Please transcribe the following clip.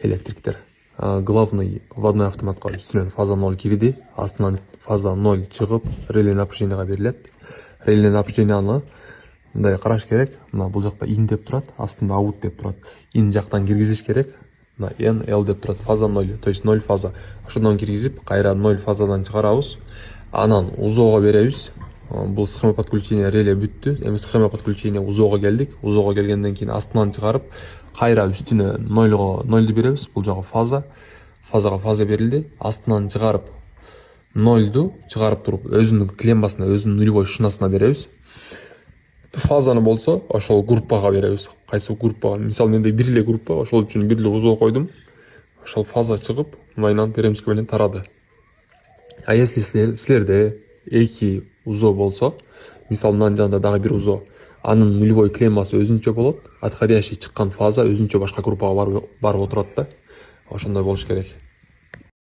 электриктер. Главный вводной автоматқа үстінен фаза 0 кирди, астынан фаза 0 чыгып, реле напряжениега берилет. Реле напряженияны мындай караш керек. Мына бул жакта in деп турат, астында out деп турат. In жактан киргизиш керек. Мына n, l деп турат, фаза 0, то есть 0 фаза. Ошондон киргизип, кайра 0 фазадан чыгарабыз. Анан узоого беребиз. Бул схема подключения реле бүттү. Эми схема подключения узоого келдик. Узоого келгенден кийин астынан чыгарып, кайра үстүнө 0ду беребиз. Бул жагы фаза. Фазага фаза берилди. Астынан чыгарып 0ду чыгарып туруп, өзүнүн клеммасына, өзүнүн нулевой шинасына беребиз. Фазаны болсо, ошол группага беребиз. Кайсы группага? Мисалы менде бир эле группа, ошол үчүн бир эле узоо койдум. Ошол фаза чыгып, мындан перемычка менен тарады. А если силерде эки узоо болсо, мисалы мындан жанында дагы бир узоо, анын нулевой клеммасы өзүнчө болот, отходящий чыккан фаза өзүнчө башка группага барып отурат да. Ошондой болуш керек.